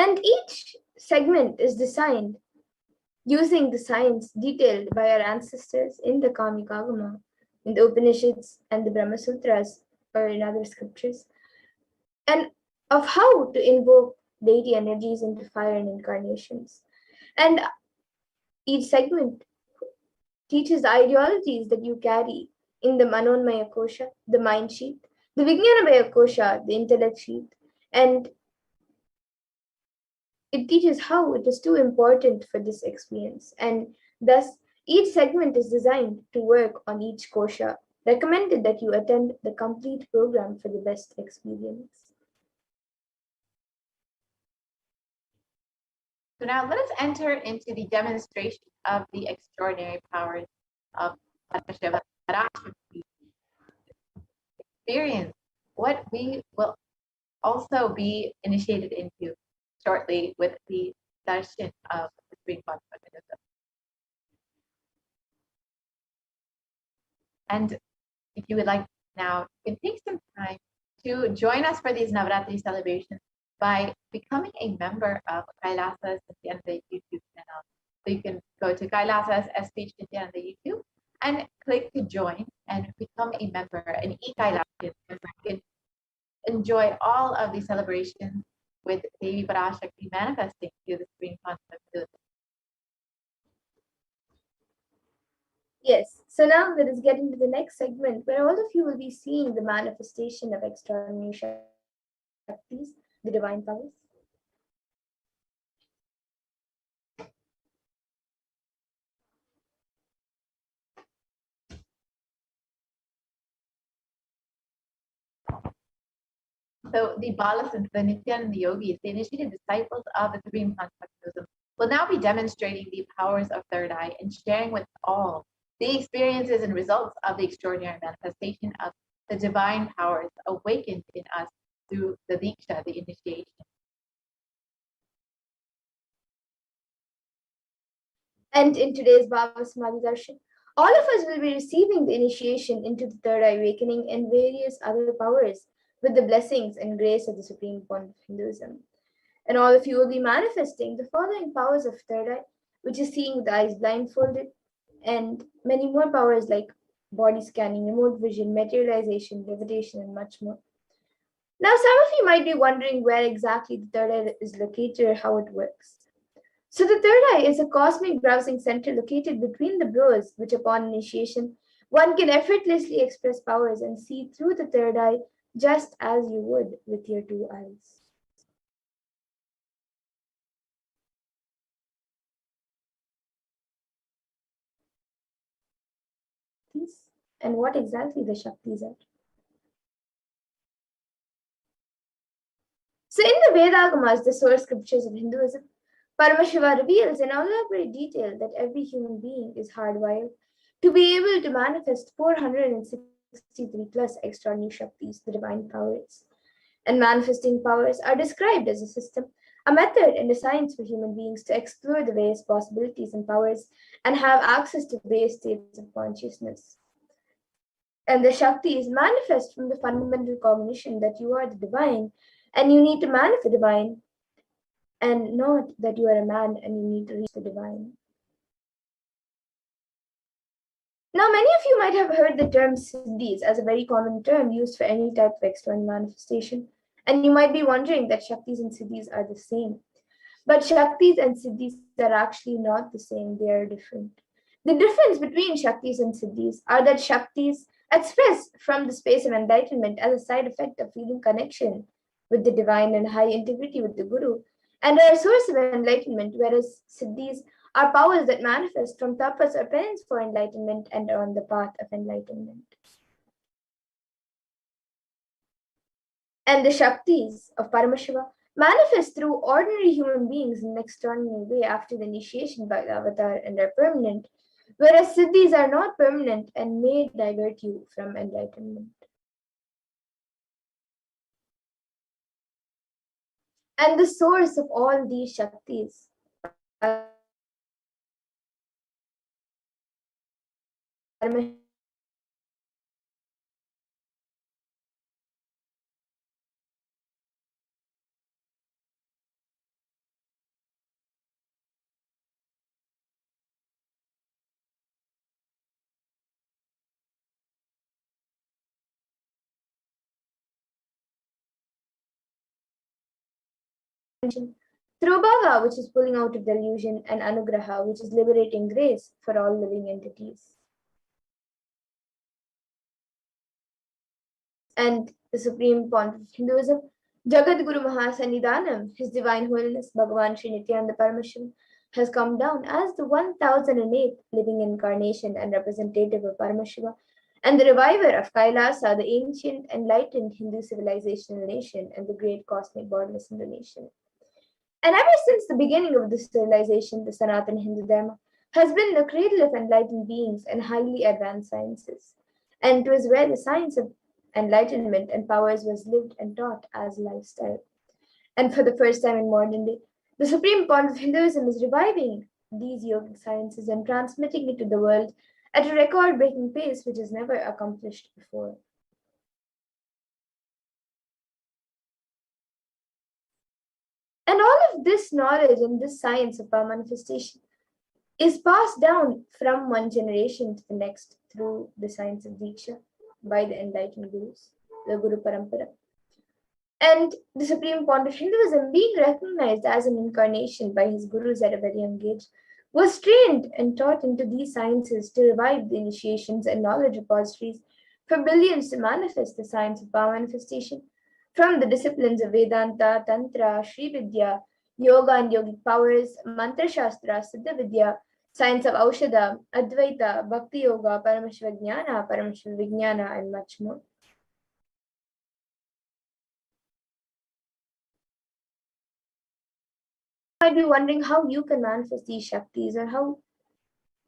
And each segment is designed using the science detailed by our ancestors in the Kamikagama, in the Upanishads and the Brahma Sutras, or in other scriptures, and of how to invoke deity energies into fire and incarnations. And each segment teaches the ideologies that you carry in the Manonmaya Kosha, the mind sheath, the Vijnanamaya Kosha, the intellect sheath, and it teaches how it is too important for this experience. And thus, each segment is designed to work on each kosha, recommended that you attend the complete program for the best experience. So now let us enter into the demonstration of the extraordinary powers of Paramashivoham experience, what we will also be initiated into shortly with the darshan of the Supreme Consciousness. And if you would like now, you can take some time to join us for these Navaratri celebrations by becoming a member of Kailasa'S Nithyananda YouTube channel. So you can go to Kailasa'S SPH Nithyananda YouTube and click to join and become a member, an e-Kailasian member. You can enjoy all of these celebrations with Devi Parashakti manifesting through the Supreme Consciousness. Yes, so now let us get into the next segment where all of you will be seeing the manifestation of extraordinary Shaktis, the divine powers. So the Balas and the Nityananda Yogis, the initiated disciples of the Supreme Consciousness, will now be demonstrating the powers of third eye and sharing with all the experiences and results of the extraordinary manifestation of the divine powers awakened in us through the Diksha, the initiation. And in today's Bhava Samadhi Darshan, all of us will be receiving the initiation into the third eye awakening and various other powers with the blessings and grace of the Supreme Point of Hinduism. And all of you will be manifesting the following powers of third eye, which is seeing with the eyes blindfolded, and many more powers like body scanning, remote vision, materialization, levitation, and much more. Now, some of you might be wondering where exactly the third eye is located or how it works. So the third eye is a cosmic browsing center located between the brows, which upon initiation, one can effortlessly express powers and see through the third eye just as you would with your two eyes. And what exactly the Shaktis are. So in the Vedagamas, the source scriptures of Hinduism, Paramashiva reveals in elaborate detail that every human being is hardwired to be able to manifest 463 plus extraordinary Shaktis, the divine powers. And manifesting powers are described as a system, a method and a science for human beings to explore the various possibilities and powers and have access to various states of consciousness. And the Shaktis manifest from the fundamental cognition that you are the divine and you need to manifest the divine, and not that you are a man and you need to reach the divine. Now, many of you might have heard the term siddhis as a very common term used for any type of external manifestation, and you might be wondering that Shaktis and siddhis are the same. But Shaktis and siddhis are actually not the same, they are different. The difference between Shaktis and siddhis are that Shaktis express from the space of enlightenment as a side effect of feeling connection with the divine and high integrity with the Guru, and are a source of enlightenment, whereas siddhis are powers that manifest from tapas or penance for enlightenment and are on the path of enlightenment. And the Shaktis of Paramashiva manifest through ordinary human beings in an extraordinary way after the initiation by the avatar and are permanent, whereas siddhis are not permanent and may divert you from enlightenment. And the source of all these Shaktis are through Bhava, which is pulling out of delusion, and Anugraha, which is liberating grace for all living entities. And the Supreme Pontiff of Hinduism, Jagat Guru Mahasannidhanam, His Divine Holiness Bhagavan Sri Nithyananda Paramashivam, has come down as the 1008th living incarnation and representative of Paramashiva, and the reviver of Kailasa, the ancient enlightened Hindu civilizational nation and the great cosmic borderless Hindu nation. And ever since the beginning of this civilization, the Sanatana Hindu Dharma has been the cradle of enlightened beings and highly advanced sciences. And it was where the science of enlightenment and powers was lived and taught as lifestyle. And for the first time in modern day, the supreme point of Hinduism is reviving these yogic sciences and transmitting it to the world at a record-breaking pace which is never accomplished before. And all of this knowledge and this science of power manifestation is passed down from one generation to the next through the science of Diksha by the enlightened gurus, the Guru Parampara. And the Supreme Pontiff of Hinduism, being recognized as an incarnation by his gurus at a very young age, was trained and taught into these sciences to revive the initiations and knowledge repositories for billions to manifest the science of power manifestation from the disciplines of Vedanta, Tantra, Sri Vidya, Yoga and Yogic powers, Mantra Shastra, Siddha Vidya, science of Aushadha, Advaita, Bhakti Yoga, Paramashiva Jnana, Paramashiva Vijnana, and much more. You might be wondering how you can manifest these Shaktis or how